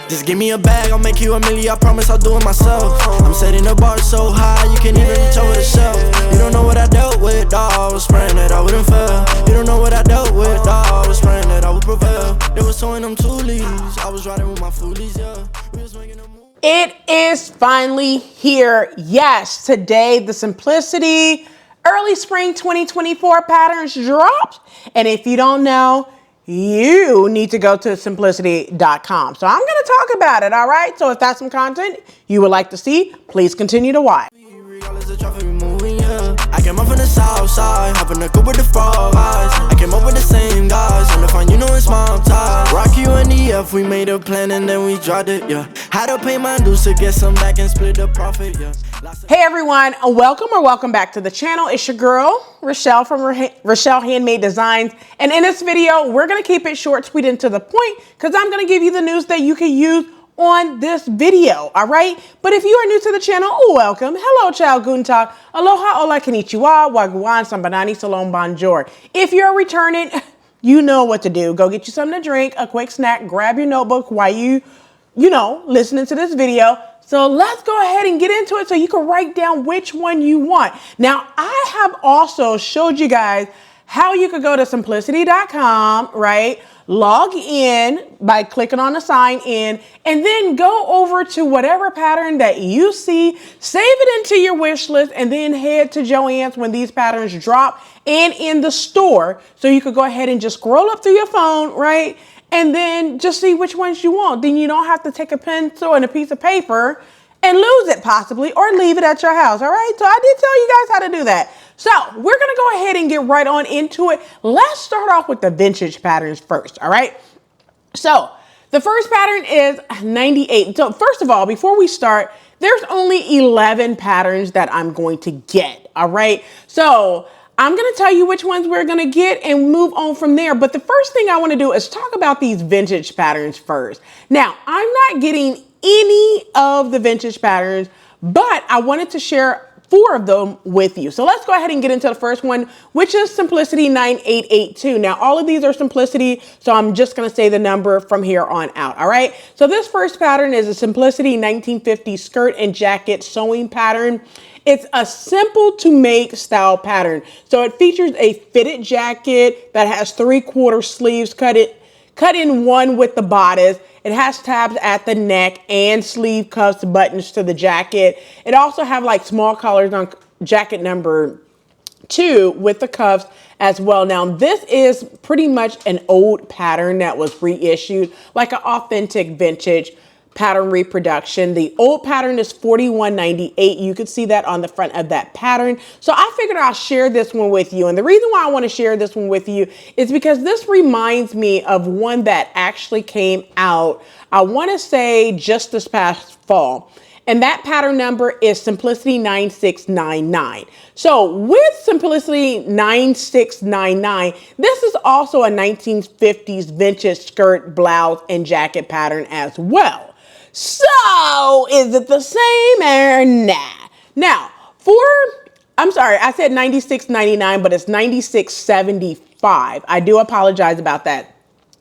Just give me a bag, I'll make you a million, I promise I'll do it myself. I'm setting the bar so high, you can't even reach over the shelf. You don't know what I dealt with, dawg, I was praying that I wouldn't fail. You don't know what I dealt with, dawg, I was praying that I would prevail. They was towing them toolies, I was riding with my foolies, yeah. We was making a move. It is finally here. Yes, today the Simplicity Early Spring 2024 patterns dropped. And if you don't know, you need to go to simplicity.com. So I'm going to talk about it, all right? So if that's some content you would like to see, please continue to watch. I came up from the south side, hopping the coupe with the frog eyes. I came up with the same guys, on the phone, you know it's mom time. Rock you and EF, we made a plan and then we dropped it, yeah. Had to pay my dues to get some back and split the profit, yeah. Hey everyone, welcome back to the channel. It's your girl, Rochelle from Rochelle.Handmade.Designs. And in this video, we're gonna keep it short, sweet, and to the point, because I'm gonna give you the news that you can use on this video, all right? But if you are new to the channel, welcome. Hello, Ciao, Guten, Aloha, Hola, Konnichiwa, Gwaan, Sabonani, Shalom, Bonjour. If you're returning, you know what to do. Go get you something to drink, a quick snack, grab your notebook while you know, listening to this video. So let's go ahead and get into it so you can write down which one you want. Now, I have also showed you guys how you could go to simplicity.com, right? Log in by clicking on the sign in, and then go over to whatever pattern that you see, save it into your wish list, and then head to Joann's when these patterns drop and in the store. So you could go ahead and just scroll up through your phone, right? And then just see which ones you want. Then you don't have to take a pencil and a piece of paper and lose it possibly, or leave it at your house, all right? So I did tell you guys how to do that. So we're gonna go ahead and get right on into it. Let's start off with the vintage patterns first, all right? So the first pattern is 98. So first of all, before we start, there's only 11 patterns that I'm going to get, all right? So I'm gonna tell you which ones we're gonna get and move on from there. But the first thing I wanna do is talk about these vintage patterns first. Now, I'm not getting any of the vintage patterns, but I wanted to share 4 of them with you. So let's go ahead and get into the first one, which is Simplicity 9882. Now, all of these are Simplicity, so I'm just gonna say the number from here on out, all right? So this first pattern is a Simplicity 1950 skirt and jacket sewing pattern. It's a simple to make style pattern. So it features a fitted jacket that has 3/4 sleeves cut in one with the bodice. It has tabs at the neck and sleeve cuffs, buttons to the jacket. It also have like small collars on jacket number 2 with the cuffs as well. Now this is pretty much an old pattern that was reissued, like an authentic vintage pattern reproduction. The old pattern is $41.98. You can see that on the front of that pattern. So I figured I'll share this one with you. And the reason why I want to share this one with you is because this reminds me of one that actually came out, I want to say just this past fall. And that pattern number is Simplicity 9699. So with Simplicity 9699, this is also a 1950s vintage skirt, blouse, and jacket pattern as well. So is it the same or not? Now, I'm sorry, I said 96.99, but it's 96.75. I do apologize about that.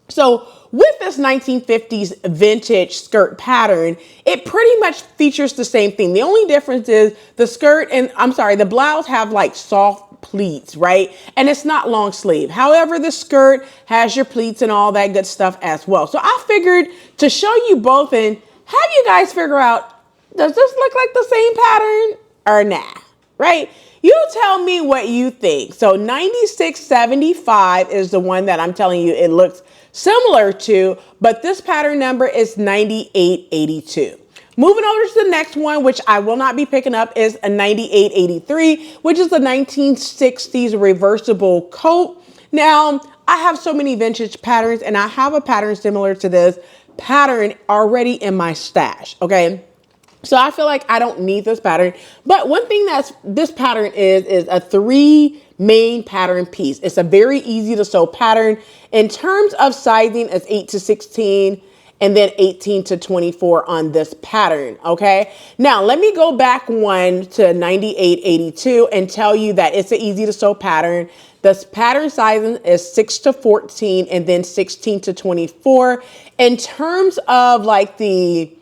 So with this 1950s vintage skirt pattern, it pretty much features the same thing. The only difference is the skirt and the blouse have like soft pleats, right? And it's not long sleeve. However, the skirt has your pleats and all that good stuff as well. So I figured to show you both and have you guys figure out, does this look like the same pattern or not, right? You tell me what you think. So 96.75 is the one that I'm telling you it looks similar to, but this pattern number is 98.82. Moving over to the next one, which I will not be picking up, is a 98.83, which is the 1960s reversible coat. Now, I have so many vintage patterns, and I have a pattern similar to this pattern already in my stash, okay? So I feel like I don't need this pattern, but one thing this pattern is a 3 main pattern piece. It's a very easy to sew pattern. In terms of sizing, it's 8 to 16. and then 18 to 24 on this pattern, okay? Now, let me go back one to 98.82 and tell you that it's an easy to sew pattern. The pattern sizing is 6 to 14 and then 16 to 24. In terms of like the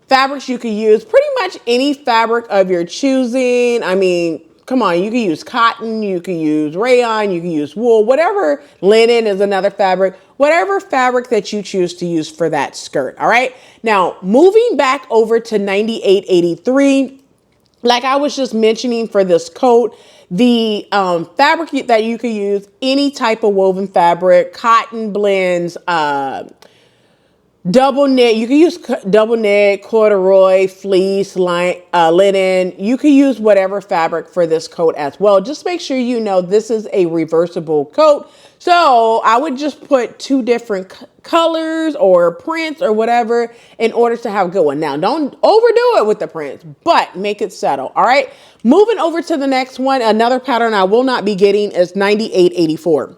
fabrics you could use, pretty much any fabric of your choosing. I mean, come on, you can use cotton, you can use rayon, you can use wool, whatever. Linen is another fabric, whatever fabric that you choose to use for that skirt, all right? Now, moving back over to 98.83, like I was just mentioning for this coat, the fabric that you could use, any type of woven fabric, cotton blends, double knit, you can use double knit, corduroy, fleece, linen. You can use whatever fabric for this coat as well. Just make sure you know this is a reversible coat. So I would just put 2 different colors or prints or whatever in order to have a good one. Now, don't overdo it with the prints, but make it settle. All right. Moving over to the next one, another pattern I will not be getting is 98.84.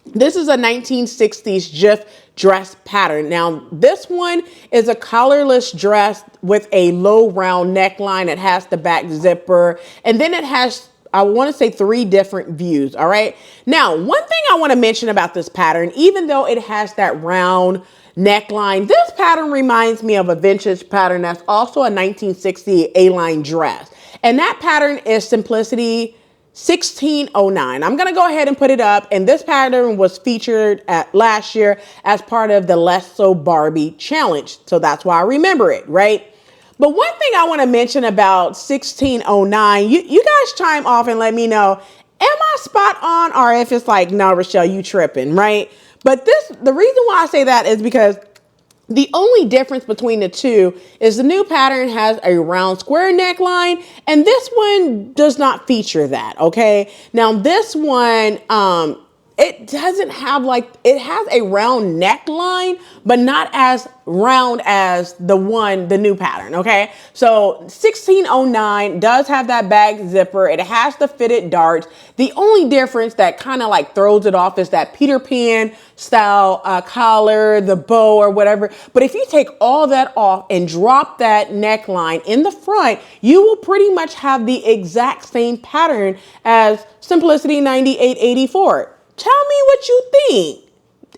This is a 1960s GIF dress pattern. Now, this one is a collarless dress with a low round neckline. It has the back zipper, and then it has, I want to say, 3 different views. All right. Now, one thing I want to mention about this pattern, even though it has that round neckline, this pattern reminds me of a vintage pattern that's also a 1960 A-line dress. And that pattern is Simplicity 1609. I'm going to go ahead and put it up. And this pattern was featured at last year as part of the Less So Barbie challenge. So that's why I remember it, right? But one thing I want to mention about 1609, you guys chime off and let me know, am I spot on, or if it's like, no, Rochelle, you tripping, right? But the reason why I say that is because the only difference between the two is the new pattern has a round square neckline, and this one does not feature that, okay? Now, this one, it doesn't have it has a round neckline, but not as round as the new pattern, okay? So 1609 does have that back zipper. It has the fitted darts. The only difference that kind of like throws it off is that Peter Pan style collar, the bow or whatever. But if you take all that off and drop that neckline in the front, you will pretty much have the exact same pattern as Simplicity 98.84. Tell me what you think.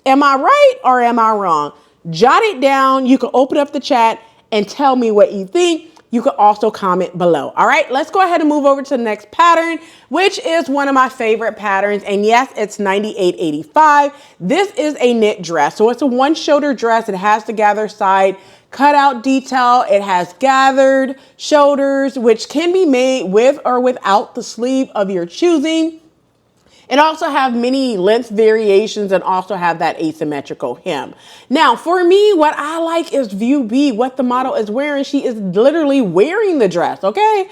Am I right or am I wrong? Jot it down. You can open up the chat and tell me what you think. You can also comment below. All right, let's go ahead and move over to the next pattern, which is one of my favorite patterns. And yes, it's 98.85. This is a knit dress. So it's a 1-shoulder dress. It has the gather side cutout detail. It has gathered shoulders, which can be made with or without the sleeve of your choosing. It also have many length variations and also have that asymmetrical hem. Now, for me, what I like is view B, what the model is wearing. She is literally wearing the dress, okay?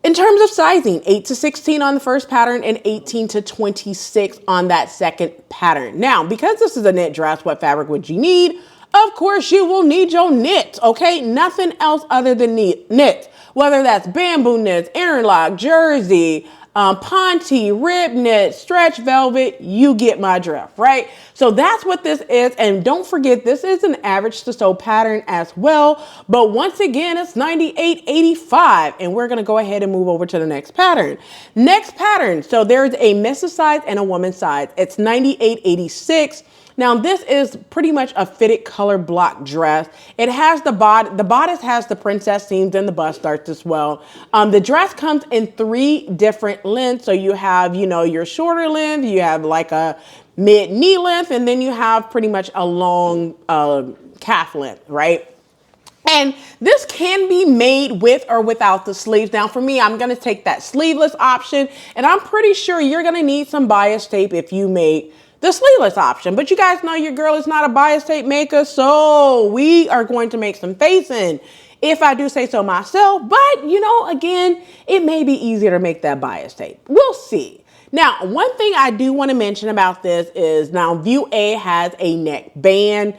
In terms of sizing, 8 to 16 on the first pattern and 18 to 26 on that second pattern. Now, because this is a knit dress, what fabric would you need? Of course, you will need your knit, okay? Nothing else other than knit, whether that's bamboo knits, interlock, jersey, ponte, rib knit, stretch velvet, you get my drift, right? So that's what this is. And don't forget, this is an average to sew pattern as well. But once again, it's 98.85. And we're going to go ahead and move over to the next pattern. Next pattern. So there's a missus size and a woman's size. It's 98.86. Now, this is pretty much a fitted color block dress. It has the bodice has the princess seams and the bust darts as well. The dress comes in 3 different lengths. So you have, your shorter length, you have like a mid knee length, and then you have pretty much a long calf length, right? And this can be made with or without the sleeves. Now, for me, I'm going to take that sleeveless option, and I'm pretty sure you're going to need some bias tape if you make the sleeveless option. But you guys know your girl is not a bias tape maker, so we are going to make some facing, if I do say so myself. But, again, it may be easier to make that bias tape. We'll see. Now, one thing I do want to mention about this is now view A has a neck band.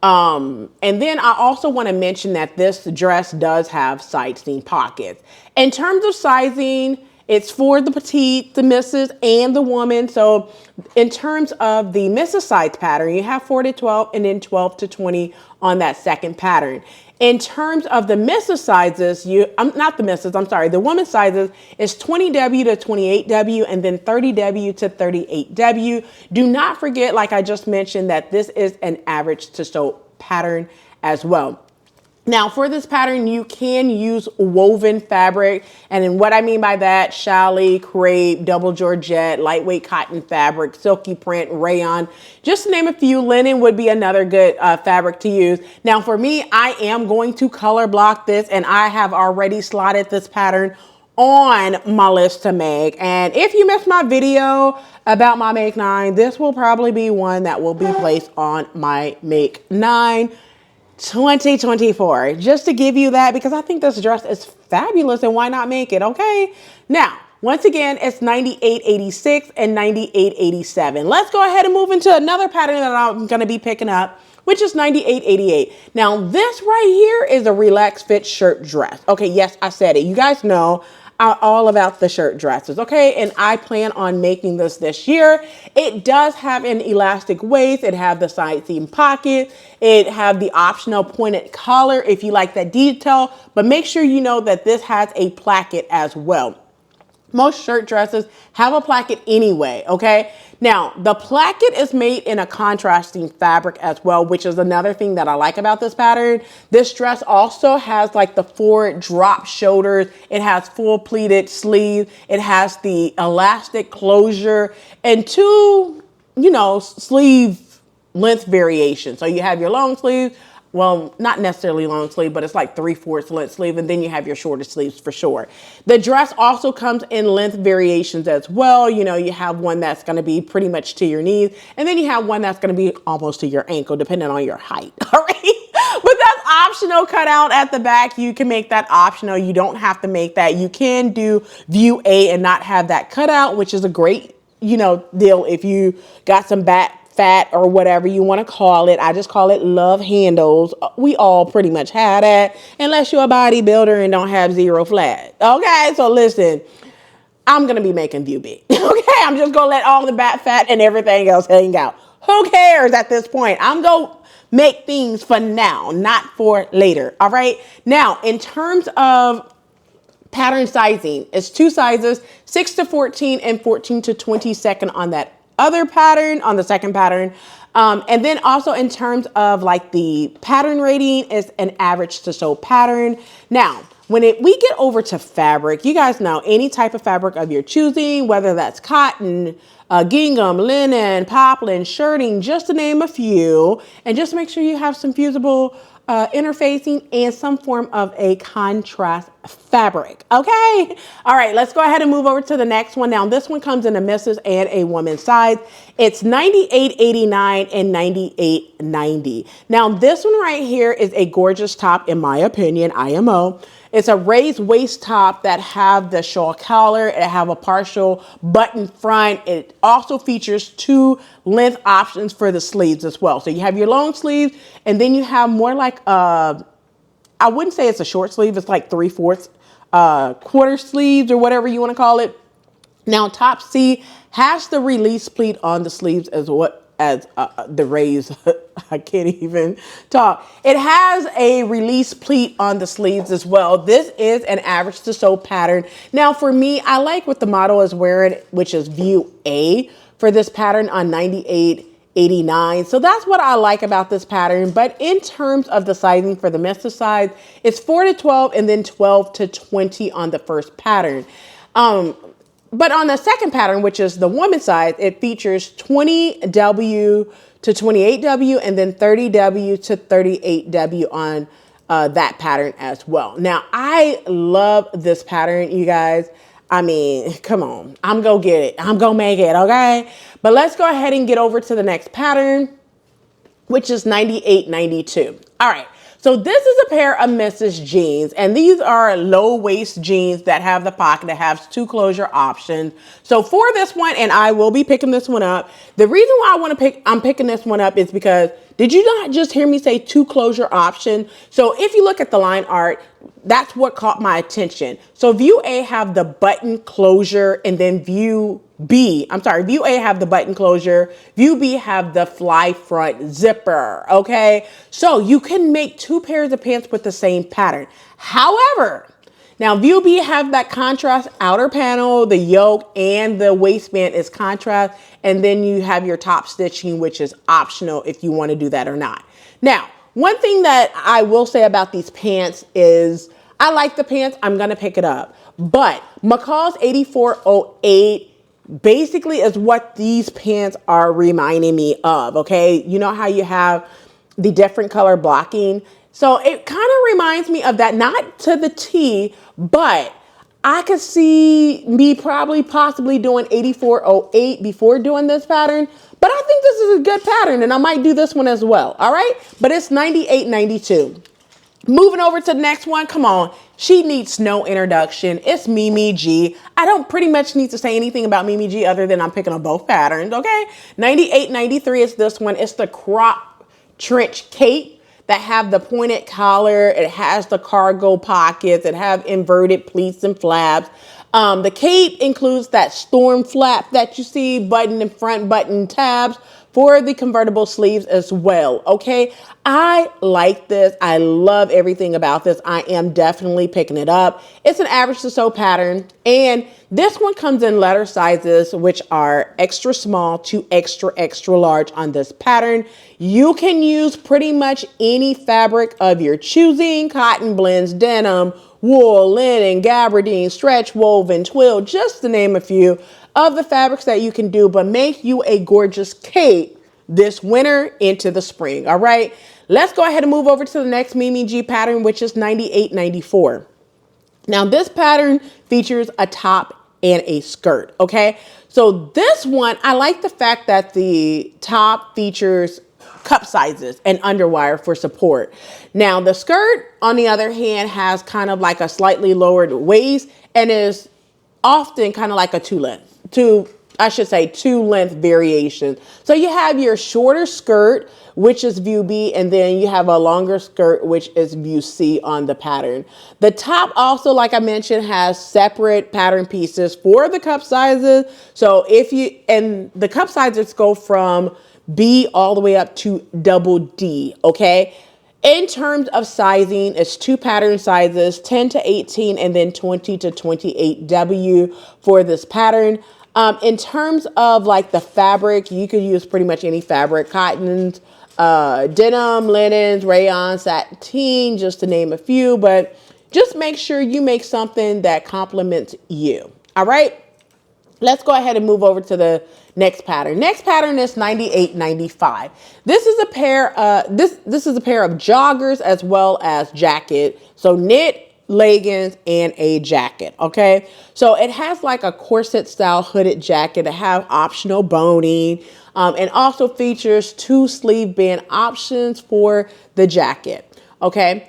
And then I also want to mention that this dress does have side seam pockets. In terms of sizing, It's for the petite, the missus, and the woman. So in terms of the missus size pattern, you have 4 to 12 and then 12 to 20 on that second pattern. In terms of the missus sizes, the woman's sizes is 20W to 28W and then 30W to 38W. Do not forget, like I just mentioned, that this is an average to sew pattern as well. Now for this pattern, you can use woven fabric. And then what I mean by that, challis, crepe, double georgette, lightweight cotton fabric, silky print, rayon, just to name a few. Linen would be another good fabric to use. Now for me, I am going to color block this, and I have already slotted this pattern on my list to make. And if you missed my video about my Make 9, this will probably be one that will be placed on my Make 9 2024, just to give you that, because I think this dress is fabulous, and why not make it? Okay, now once again, it's 98.86 and 98.87. Let's go ahead and move into another pattern that I'm going to be picking up, which is 98.88. Now this right here is a relaxed fit shirt dress. Okay, yes, I said it. You guys know all about the shirt dresses, okay? And I plan on making this year. It does have an elastic waist. It have the side seam pocket. It have the optional pointed collar if you like that detail, but make sure you know that this has a placket as well. Most shirt dresses have a placket anyway, okay? Now, the placket is made in a contrasting fabric as well, which is another thing that I like about this pattern. This dress also has like the forward drop shoulders. It has full pleated sleeves. It has the elastic closure and two, sleeve length variations. So you have your long sleeve. Well, not necessarily long sleeve, but it's like 3/4 length sleeve. And then you have your shorter sleeves for sure. The dress also comes in length variations as well. You have one that's going to be pretty much to your knees. And then you have one that's going to be almost to your ankle, depending on your height. All right. But that's optional cutout at the back. You can make that optional. You don't have to make that. You can do view A and not have that cutout, which is a great, deal if you got some back fat or whatever you want to call it. I just call it love handles. We all pretty much have that, unless you're a bodybuilder and don't have zero flat. Okay, so listen, I'm going to be making view B. Okay, I'm just going to let all the back fat and everything else hang out. Who cares at this point? I'm going to make things for now, not for later. All right, now in terms of pattern sizing, it's two sizes, 6 to 14 and 14 to 22nd on that other pattern, on the second pattern. And then also in terms of like the pattern rating, is an average to sew pattern. Now, when we get over to fabric, you guys know any type of fabric of your choosing, whether that's cotton, gingham, linen, poplin, shirting, just to name a few, and just make sure you have some fusible interfacing and some form of a contrast fabric. Okay. All right. Let's go ahead and move over to the next one. Now, this one comes in a missus and a woman's size. It's 98.89 and 98.90. Now, this one right here is a gorgeous top, in my opinion, IMO. It's a raised waist top that have the shawl collar. It have a partial button front. It also features two length options for the sleeves as well. So you have your long sleeves, and then you have more like, I wouldn't say it's a short sleeve. It's like 3/4 quarter sleeves or whatever you want to call it. Now, top C has the release pleat on the sleeves as the raise. I can't even talk. It has a release pleat on the sleeves as well. This is an average to sew pattern. Now for me, I like what the model is wearing, which is view A for this pattern on 98.89. So that's what I like about this pattern. But in terms of the sizing for the missus size, it's 4 to 12 and then 12 to 20 on the first pattern. But on the second pattern, which is the woman's size, it features 20W to 28W and then 30W to 38W on that pattern as well. Now, I love this pattern, you guys. I mean, come on, I'm gonna get it. I'm gonna make it, okay? But let's go ahead and get over to the next pattern, which is 98.92. All right. So this is a pair of missus jeans, and these are low waist jeans that have the pocket that has two closure options. So for this one, and I will be picking this one up. The reason why I'm picking this one up is because Did you not just hear me say 2 closure option? So if you look at the line art, that's what caught my attention. So view A have the button closure, and then view A have the button closure, view B have the fly front zipper, okay? So you can make 2 pairs of pants with the same pattern. However, now view B have that contrast outer panel, the yoke and the waistband is contrast, and then you have your top stitching, which is optional if you want to do that or not. Now, one thing that I will say about these pants is I like the pants, I'm gonna pick it up, but McCall's 8408 basically is what these pants are reminding me of, okay? You know how you have the different color blocking? So it kind of reminds me of that, not to the T, but I could see me possibly doing 8408 before doing this pattern, but I think this is a good pattern and I might do this one as well, all right? But it's 98.92. Moving over to the next one, come on. She needs no introduction. It's Mimi G. I don't pretty much need to say anything about Mimi G other than I'm picking up both patterns, okay? 98.93 is this one. It's the crop trench cape that have the pointed collar. It has the cargo pockets. It have inverted pleats and flaps. The cape includes that storm flap that you see, button and front button tabs for the convertible sleeves as well, okay? I like this. I love everything about this. I am definitely picking it up. It's an average to sew pattern, and this one comes in letter sizes, which are extra small to extra, extra large on this pattern. You can use pretty much any fabric of your choosing: cotton blends, denim, wool, linen, gabardine, stretch, woven, twill, just to name a few of the fabrics that you can do, but make you a gorgeous cape this winter into the spring, all right? Let's go ahead and move over to the next Mimi G pattern, which is 98.94. Now this pattern features a top and a skirt, okay? So this one, I like the fact that the top features cup sizes and underwire for support. Now the skirt, on the other hand, has kind of like a slightly lowered waist and is often kind of like a two length variation. So you have your shorter skirt, which is view B, and then you have a longer skirt, which is view C on the pattern. The top also, like I mentioned, has separate pattern pieces for the cup sizes. So and the cup sizes go from B all the way up to double D, okay? In terms of sizing, it's 2 pattern sizes, 10 to 18 and then 20 to 28W for this pattern. In terms of like the fabric, you could use pretty much any fabric: cottons, denim, linens, rayon, sateen, just to name a few, but just make sure you make something that complements you. All right, let's go ahead and move over to the next pattern. Next pattern is 98.95. This is a pair this is a pair of joggers as well as jacket. So knit, leggings, and a jacket, okay? So it has like a corset style hooded jacket. It have optional boning, and also features 2 sleeve band options for the jacket, okay?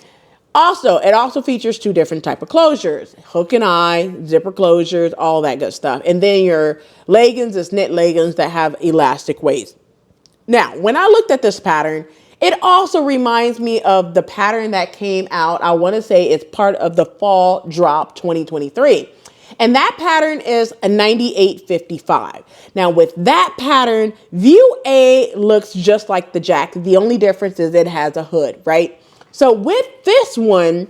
Also, it also features 2 different type of closures: hook and eye, zipper closures, all that good stuff. And then your leggings is knit leggings that have elastic waist. Now, when I looked at this pattern, it also reminds me of the pattern that came out, I want to say it's part of the fall drop 2023. And that pattern is a 98.55. Now with that pattern, view A looks just like the jacket. The only difference is it has a hood, right? So with this one,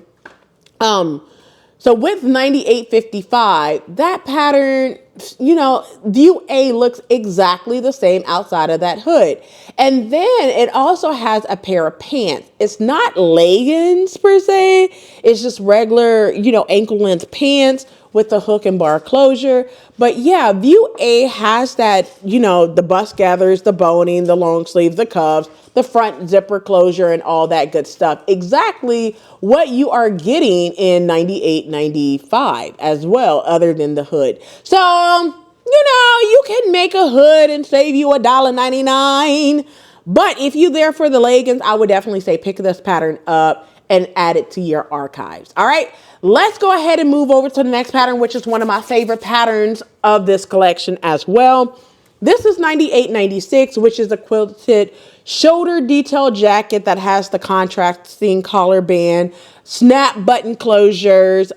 so with 98.55, that pattern, you know, view A looks exactly the same outside of that hood. And then it also has a pair of pants. It's not leggings per se. It's just regular, you know, ankle length pants with the hook and bar closure. But yeah, view A has that, you know, the bust gathers, the boning, the long sleeve, the cuffs, the front zipper closure, and all that good stuff. Exactly what you are getting in 98.95 as well, other than the hood. So, you know, you can make a hood and save you $1.99. But if you're there for the leggings, I would definitely say pick this pattern up and add it to your archives. All right, let's go ahead and move over to the next pattern, which is one of my favorite patterns of this collection as well. This is 98.96, which is a quilted shoulder detail jacket that has the contrasting collar band, snap button closures,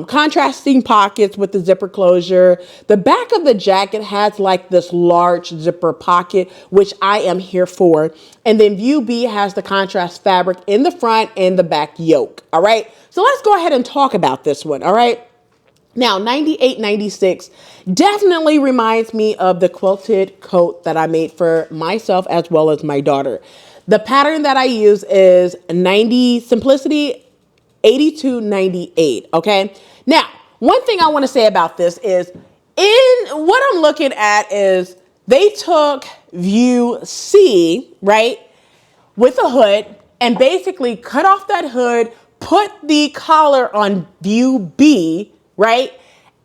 contrasting pockets with the zipper closure. The back of the jacket has like this large zipper pocket, which I am here for. And then view B has the contrast fabric in the front and the back yoke. All right. So let's go ahead and talk about this one. All right. Now, 9896 definitely reminds me of the quilted coat that I made for myself as well as my daughter. The pattern that I use is Simplicity 8298. Okay. Now, one thing I want to say about this is what I'm looking at is they took view C, right, with a hood and basically cut off that hood, put the collar on view B, right?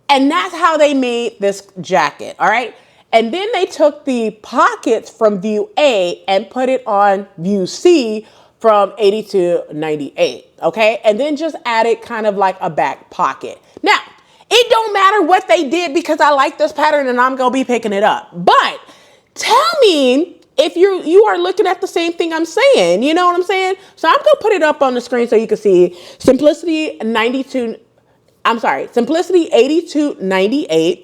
And that's how they made this jacket, all right? And then they took the pockets from view A and put it on view C from 8298, okay? And then just added kind of like a back pocket. Now, it don't matter what they did because I like this pattern and I'm gonna be picking it up. But tell me if you are looking at the same thing I'm saying, you know what I'm saying? So I'm gonna put it up on the screen so you can see Simplicity 8298.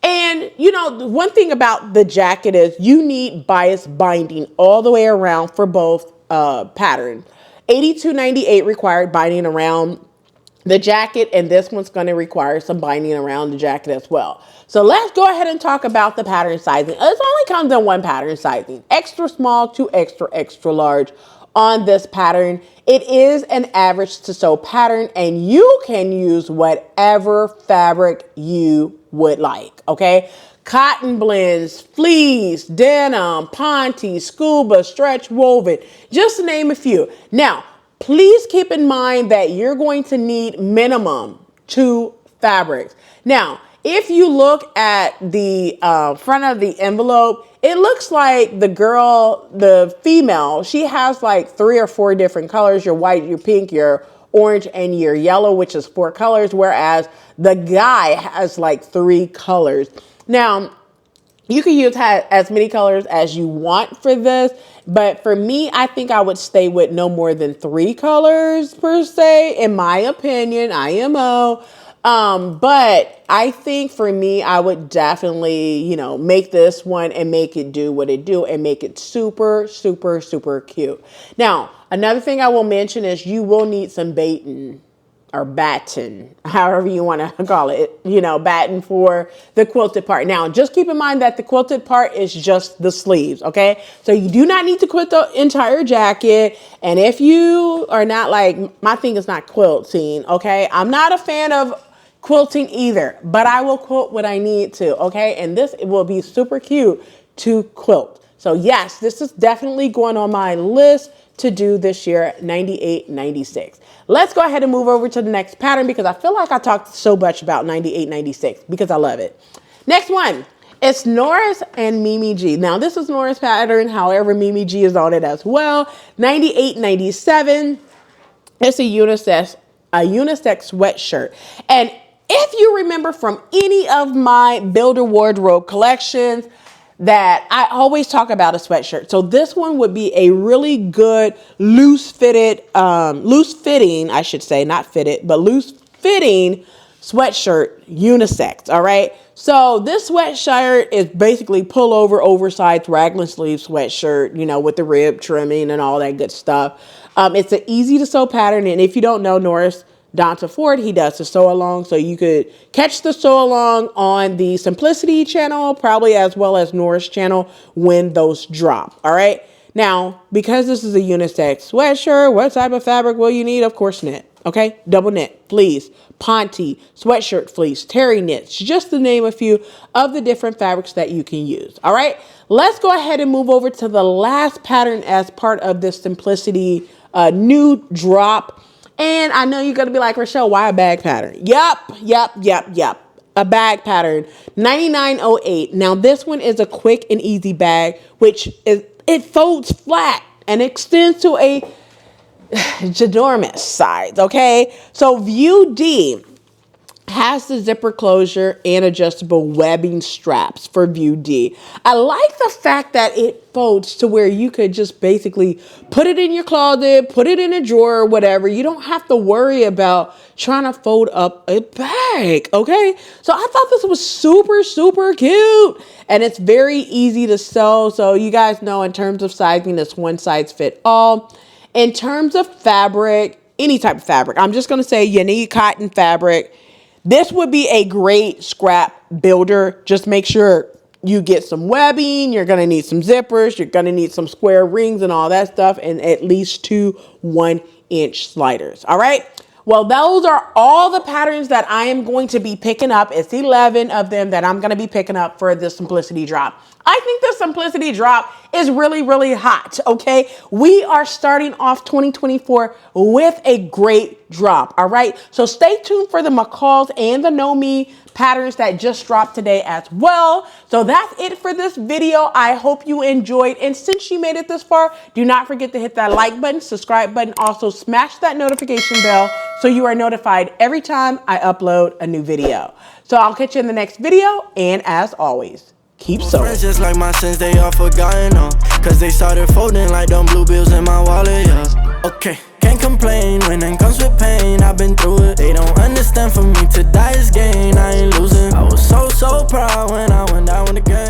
And you know, one thing about the jacket is you need bias binding all the way around for both pattern. 8298 required binding around the jacket, and this one's going to require some binding around the jacket as well. So let's go ahead and talk about the pattern sizing. It only comes in one pattern sizing, extra small to extra large on this pattern. It is an average to sew pattern, and you can use whatever fabric you would like, okay? Cotton blends, fleece, denim, ponte, scuba, stretch woven, just to name a few. Now, please keep in mind that you're going to need minimum 2 fabrics. Now, if you look at the front of the envelope, it looks like the female, she has like 3 or 4 different colors, your white, your pink, your orange, and your yellow, which is 4 colors, whereas the guy has like 3 colors. Now, you can use as many colors as you want for this, but for me, I think I would stay with no more than 3 colors per se, in my opinion, IMO. But I think for me, I would definitely, you know, make this one and make it do what it do and make it super, super, super cute. Now, another thing I will mention is you will need some batten or batten, however you want to call it, you know, batten for the quilted part. Now, just keep in mind that the quilted part is just the sleeves, okay? So you do not need to quilt the entire jacket. And if you are not like, my thing is not quilting, okay? I'm not a fan of quilting either, but I will quilt what I need to, okay? And this will be super cute to quilt. So yes, this is definitely going on my list to do this year, 9896. Let's go ahead and move over to the next pattern because I feel like I talked so much about 9896 because I love it. Next one, it's Norris and Mimi G. Now this is Norris pattern, however, Mimi G is on it as well. 9897, it's a unisex sweatshirt. And if you remember from any of my builder wardrobe collections, that I always talk about a sweatshirt. So this one would be a really good loose fitting, I should say, not fitted, but loose fitting sweatshirt unisex. All right. So this sweatshirt is basically pullover, oversized raglan sleeve sweatshirt, you know, with the rib trimming and all that good stuff. It's an easy to sew pattern. And if you don't know Norris Ford, he does the sew along, so you could catch the sew along on the Simplicity channel, probably as well as Norris channel when those drop. All right. Now, because this is a unisex sweatshirt, what type of fabric will you need? Of course, knit. Okay. Double knit, fleece, ponte, sweatshirt fleece, terry knits, just to name a few of the different fabrics that you can use. All right. Let's go ahead and move over to the last pattern as part of this Simplicity new drop. And I know you're going to be like, Rochelle, why a bag pattern? Yep. A bag pattern, 9908. Now this one is a quick and easy bag, which is, it folds flat and extends to a ginormous size. Okay. So view D has has the zipper closure and adjustable webbing straps for view D. I like the fact that it folds to where you could just basically put it in your closet, put it in a drawer or whatever. You don't have to worry about trying to fold up a bag, okay? So I thought this was super, super cute. And it's very easy to sew. So you guys know in terms of sizing, it's one size fit all. In terms of fabric, any type of fabric, I'm just going to say you need cotton fabric. This would be a great scrap builder. Just make sure you get some webbing. You're going to need some zippers. You're going to need some square rings and all that stuff, and at least 2 1-inch sliders. All right. Well, those are all the patterns that I am going to be picking up. It's 11 of them that I'm going to be picking up for the Simplicity Drop. I think the Simplicity Drop is really, really hot, okay? We are starting off 2024 with a great drop, all right? So stay tuned for the McCalls and the Know Me patterns that just dropped today as well. So that's it for this video. I hope you enjoyed. And since you made it this far, do not forget to hit that like button, subscribe button, also smash that notification bell so you are notified every time I upload a new video. So I'll catch you in the next video. And as always, keep sewing. Friends just like my sins, they all forgotten, cause they started folding like them blue bills in my wallet, yeah. Okay, can't complain when it comes with pain, I've been through it. They don't understand, for me to die is gain, I ain't losing. I was so proud when I went down with the game.